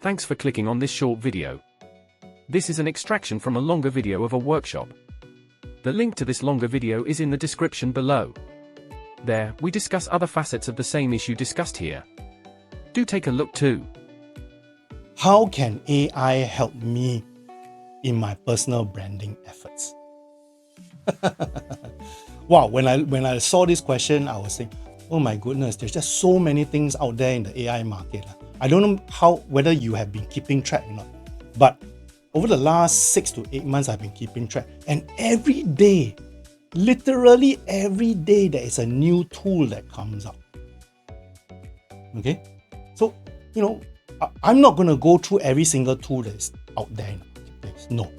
Thanks for clicking on this short video. This is an extraction from a longer video of a workshop. The link to this longer video is in the description below. There, we discuss other facets of the same issue discussed here. Do take a look too. How can AI help me in my personal branding efforts? Wow, when I saw this question, I was thinking, oh my goodness, there's just so many things out there in the AI market. I don't know whether you have been keeping track or not, but over the last 6 to 8 months, I've been keeping track. And every day, literally every day, there is a new tool that comes out. Okay? So, I'm not going to go through every single tool that is out there in the marketplace. No.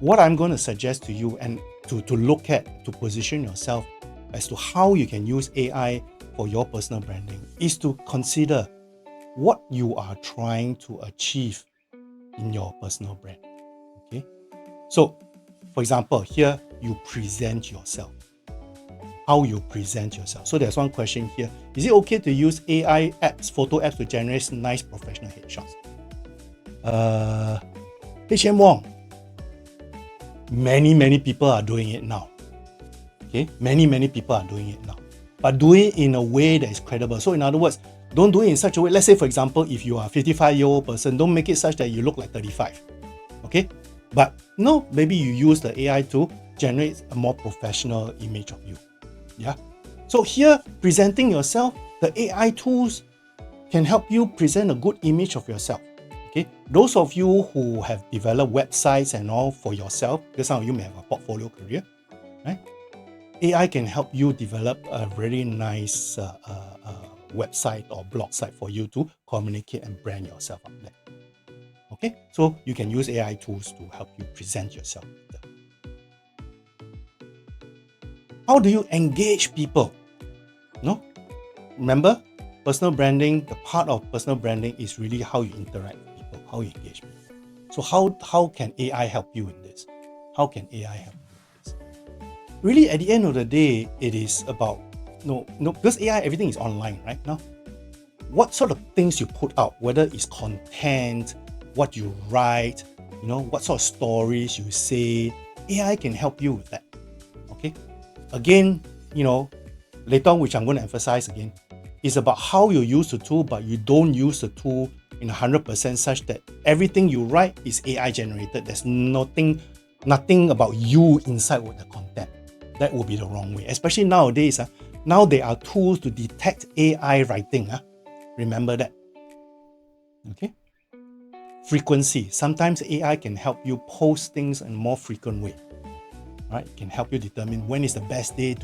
What I'm going to suggest to you and to look at, to position yourself as to how you can use AI for your personal branding is to consider what you are trying to achieve in your personal brand. Okay? So, for example, here you present yourself. How you present yourself. So there's one question here. Is it okay to use AI apps, photo apps to generate nice professional headshots? HM Wong. Many people are doing it now. Okay? Many people are doing it now. But do it in a way that is credible. So in other words, don't do it in such a way. Let's say, for example, if you are a 55-year-old person, don't make it such that you look like 35. Okay? But no, maybe you use the AI to generate a more professional image of you. Yeah. So here, presenting yourself, the AI tools can help you present a good image of yourself. Okay. Those of you who have developed websites and all for yourself, because some of you may have a portfolio career, right? AI can help you develop a very nice website or blog site for you to communicate and brand yourself out there. Okay. So you can use AI tools to help you present yourself better. How do you engage people? No? Remember, personal branding, the part of personal branding is really how you interact with people, how you engage people. So how can AI help you in this? How can AI help you in this? Really, at the end of the day, it is about, because AI, everything is online right now. What sort of things you put out, whether it's content, what you write, what sort of stories you say, AI can help you with that. Okay? Again, later on, which I'm going to emphasize again, is about how you use the tool, but you don't use the tool in 100% such that everything you write is AI generated. There's nothing about you inside with the content. That would be the wrong way. Especially nowadays, now there are tools to detect AI writing. Remember that. Okay? Frequency. Sometimes AI can help you post things in a more frequent way. Right? It can help you determine when is the best day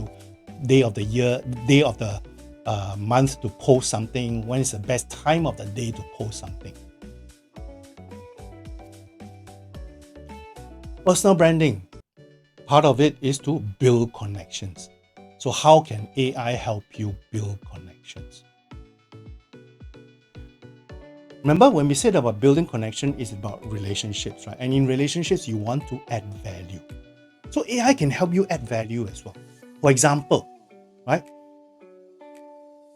of the year, day of the month to post something, when is the best time of the day to post something. Personal branding, part of it is to build connections. So how can AI help you build connections? Remember, when we said about building connection, it's about relationships, right? And in relationships, you want to add value. So AI can help you add value as well. For example, right?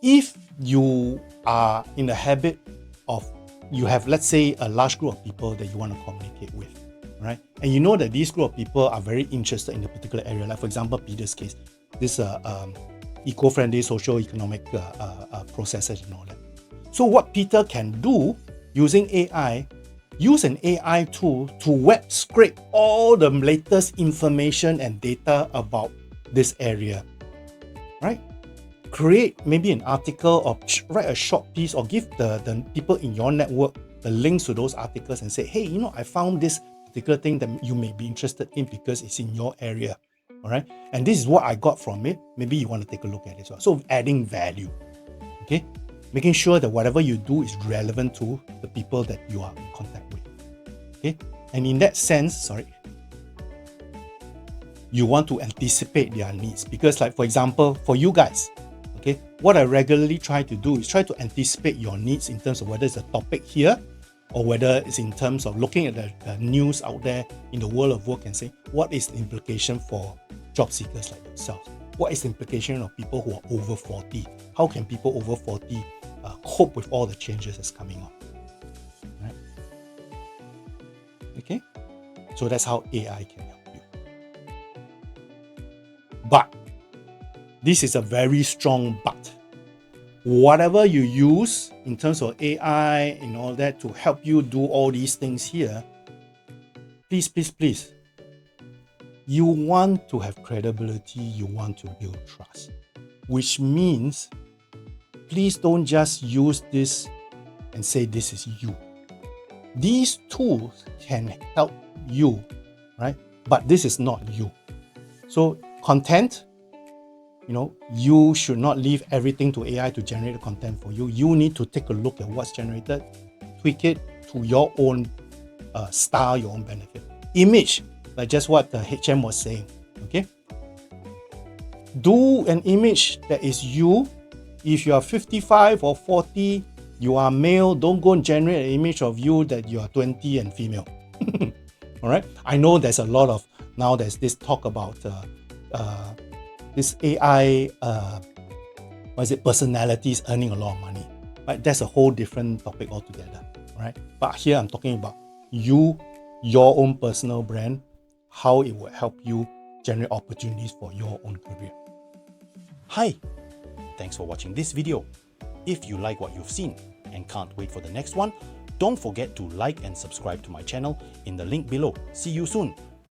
If you are in the habit of, you have, let's say, a large group of people that you want to communicate with, right? And you know that these group of people are very interested in a particular area. Like, for example, Peter's case, this eco-friendly socio-economic processes and all that. So what Peter can do using AI, use an AI tool to web scrape all the latest information and data about this area, right? Create maybe an article or write a short piece or give the people in your network the links to those articles and say, hey, I found this particular thing that you may be interested in because it's in your area, all right? And this is what I got from it. Maybe you want to take a look at it as well. So adding value, okay? Making sure that whatever you do is relevant to the people that you are in contact with. Okay? And in that sense, you want to anticipate their needs. Because, like, for example, for you guys, okay, what I regularly try to do is try to anticipate your needs in terms of whether it's a topic here or whether it's in terms of looking at the news out there in the world of work and say, what is the implication for job seekers like yourselves? What is the implication of people who are over 40? How can people over 40 cope with all the changes that's coming up? Right? Okay? So that's how AI can help you. But this is a very strong but. Whatever you use in terms of AI and all that to help you do all these things here, please, you want to have credibility, you want to build trust, which means please don't just use this and say this is you. These tools can help you, right? But this is not you. So content, you should not leave everything to AI to generate the content for you. You need to take a look at what's generated, tweak it to your own style, your own benefit. Image, like just what the HM was saying, okay? Do an image that is you. If you are 55 or 40, you are male, don't go and generate an image of you that you are 20 and female. All right? I know there's a lot of, now there's this talk about this AI, personalities earning a lot of money. Right? That's a whole different topic altogether. Right? But here I'm talking about you, your own personal brand, how it will help you generate opportunities for your own career. Hi, thanks for watching this video. If you like what you've seen and can't wait for the next one, don't forget to like and subscribe to my channel in the link below. See you soon.